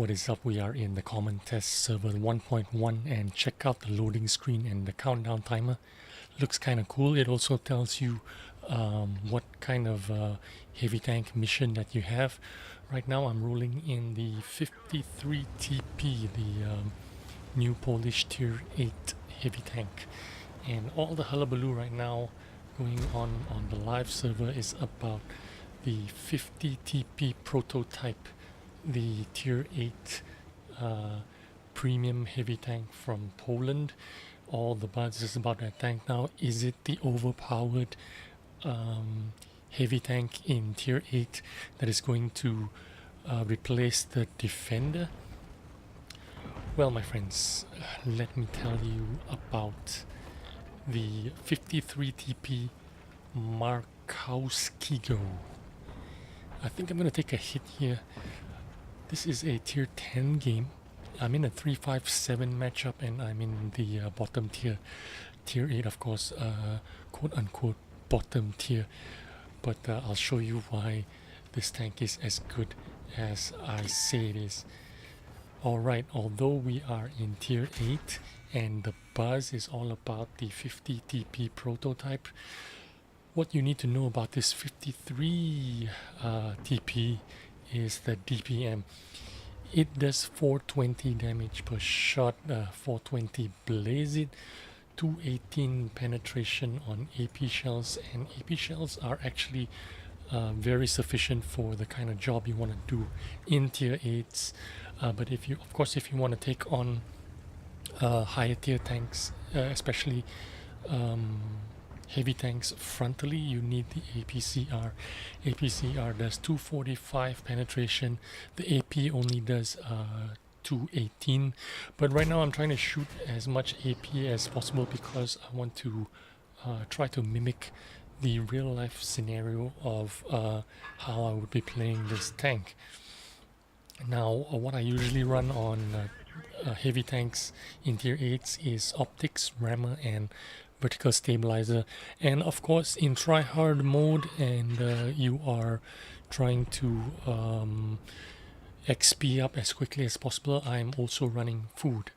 What is up? We are in the common test server 1.1 and check out the loading screen and the countdown timer. Looks kind of cool. It also tells you what kind of heavy tank mission that you have. Right now I'm rolling in the 53 TP, the new Polish tier 8 heavy tank. And all the hullabaloo right now going on the live server is about the 50 TP prototype, the tier 8 premium heavy tank from Poland. All the buzz is about that tank now. Is it the overpowered heavy tank in tier 8 that is going to replace the Defender? Well, my friends, let me tell you about the 53 TP Markowskiego. I think I'm going to take a hit here. This is a tier 10 game. I'm in a 357 matchup and I'm in the bottom tier. Tier 8, of course, quote unquote bottom tier. But I'll show you why this tank is as good as I say it is. Alright, although we are in tier 8 and the buzz is all about the 50 TP prototype, what you need to know about this 53 TP is the DPM. It does 420 damage per shot, 420 blaze it, 218 penetration on AP shells, and AP shells are actually very sufficient for the kind of job you want to do in tier 8s. But if you want to take on higher tier tanks, especially heavy tanks frontally, you need the APCR. APCR does 245 penetration. The AP only does 218. But right now I'm trying to shoot as much AP as possible because I want to try to mimic the real life scenario of how I would be playing this tank. Now, what I usually run on heavy tanks in tier 8s is optics, rammer, and vertical stabilizer. And of course, in try-hard mode and you are trying to XP up as quickly as possible, I'm also running food.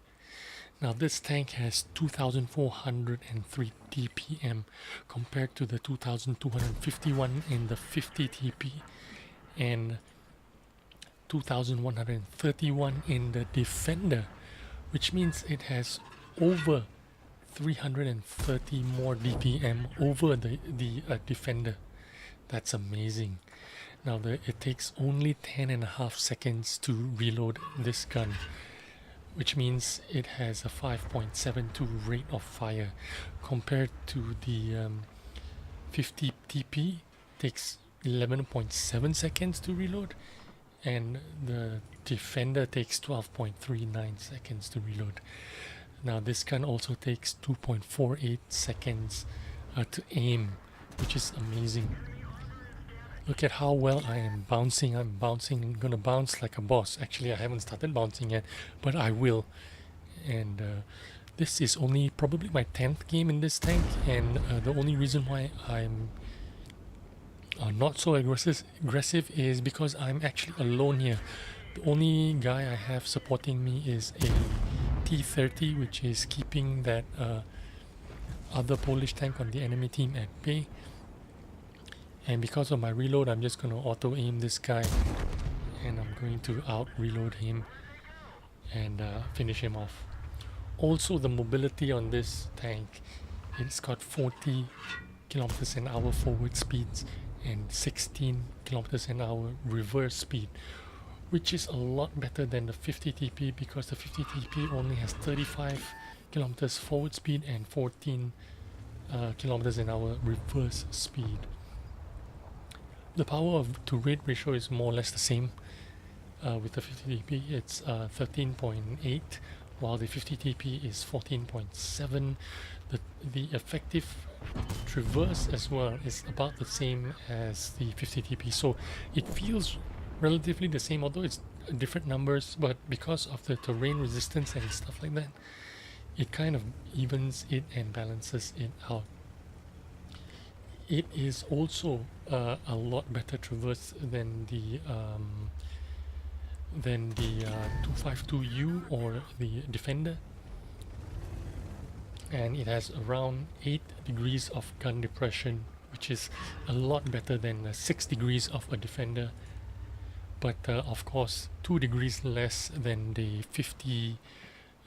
Now this tank has 2403 DPM compared to the 2251 in the 50 TP and 2131 in the Defender, which means it has over 330 more DPM over the Defender. That's amazing. Now it takes only 10.5 seconds to reload this gun, which means it has a 5.72 rate of fire compared to the 50 TP takes 11.7 seconds to reload, and the Defender takes 12.39 seconds to reload. Now this gun also takes 2.48 seconds to aim, which is amazing. Look at how well I am bouncing. I'm gonna bounce like a boss. Actually, I haven't started bouncing yet, but I will. And this is only probably my 10th game in this tank, and the only reason why I'm not so aggressive is because I'm actually alone here. The only guy I have supporting me is a T30, which is keeping that other Polish tank on the enemy team at bay. And because of my reload, I'm just going to auto aim this guy and I'm going to out reload him and finish him off. Also, the mobility on this tank, it's got 40 kilometers an hour forward speeds and 16 kilometers an hour reverse speed, which is a lot better than the 50 TP because the 50 TP only has 35 kilometers forward speed and 14 kilometers an hour reverse speed. The power to rate ratio is more or less the same with the 50 TP. It's 13.8, while the 50 TP is 14.7. The effective traverse as well is about the same as the 50 TP, so it feels relatively the same, although it's different numbers, but because of the terrain resistance and stuff like that, it kind of evens it and balances it out. It is also a lot better traverse than than the 252U or the Defender, and it has around 8 degrees of gun depression, which is a lot better than 6 degrees of a Defender, but of course 2 degrees less than the 50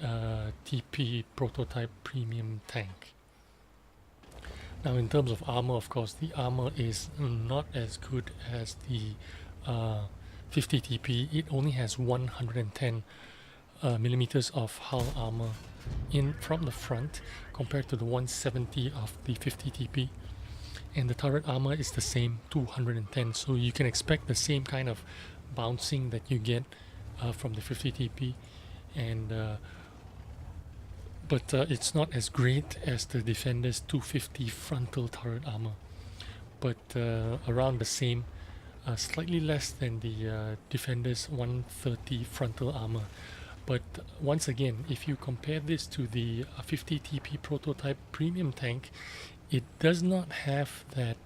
TP prototype premium tank. Now in terms of armor, of course, the armor is not as good as the 50 TP. It only has 110 millimeters of hull armor in from the front compared to the 170 of the 50 TP, and the turret armor is the same, 210, so you can expect the same kind of bouncing that you get from the 50 TP, and but it's not as great as the Defender's 250 frontal turret armor, but around the same, slightly less than the Defender's 130 frontal armor. But once again, if you compare this to the 50 TP prototype premium tank, it does not have that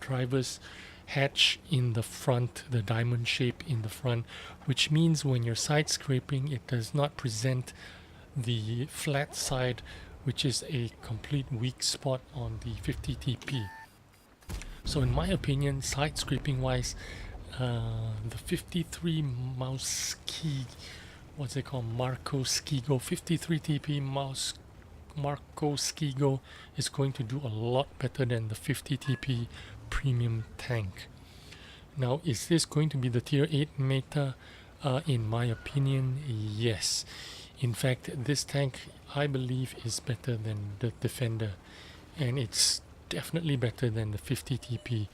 driver's hatch in the front, the diamond shape in the front, which means when you're side scraping, it does not present the flat side, which is a complete weak spot on the 50 TP. So in my opinion, side scraping wise, the 53 mouse key, what's it called, Marco Skigo 53 TP mouse Marco Skigo is going to do a lot better than the 50 TP premium tank. Now, is this going to be the tier 8 meta? In my opinion, yes. In fact, this tank, I believe, is better than the Defender, and it's definitely better than the 50 TP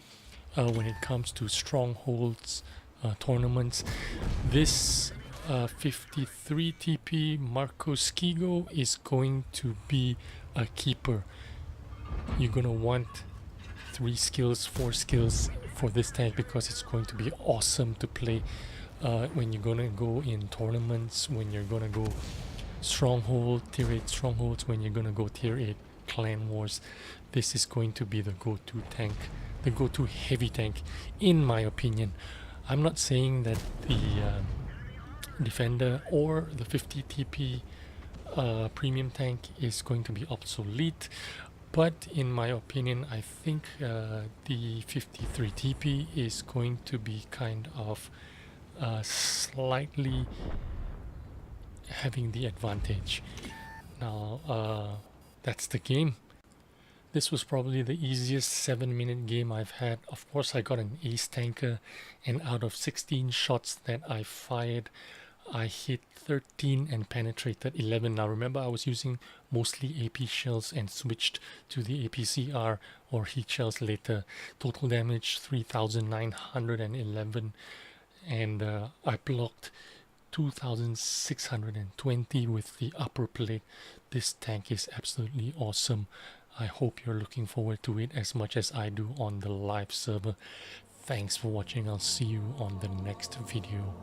when it comes to strongholds tournaments. This 53 TP Marco Skigo is going to be a keeper. You're gonna want 3 skills, 4 skills for this tank because it's going to be awesome to play when you're gonna go in tournaments, when you're gonna go stronghold, tier 8 strongholds, when you're gonna go tier 8 clan wars. This is going to be the go-to tank, the go-to heavy tank, in my opinion. I'm not saying that the Defender or the 50 TP premium tank is going to be obsolete, but in my opinion, I think the 53 TP is going to be kind of slightly having the advantage. Now, that's the game. This was probably the easiest 7-minute game I've had. Of course, I got an ace tanker, and out of 16 shots that I fired, I hit 13 and penetrated 11. Now remember, I was using mostly AP shells and switched to the APCR or heat shells later. Total damage 3,911, and I blocked 2,620 with the upper plate. This tank is absolutely awesome. I hope you're looking forward to it as much as I do on the live server. Thanks for watching. I'll see you on the next video.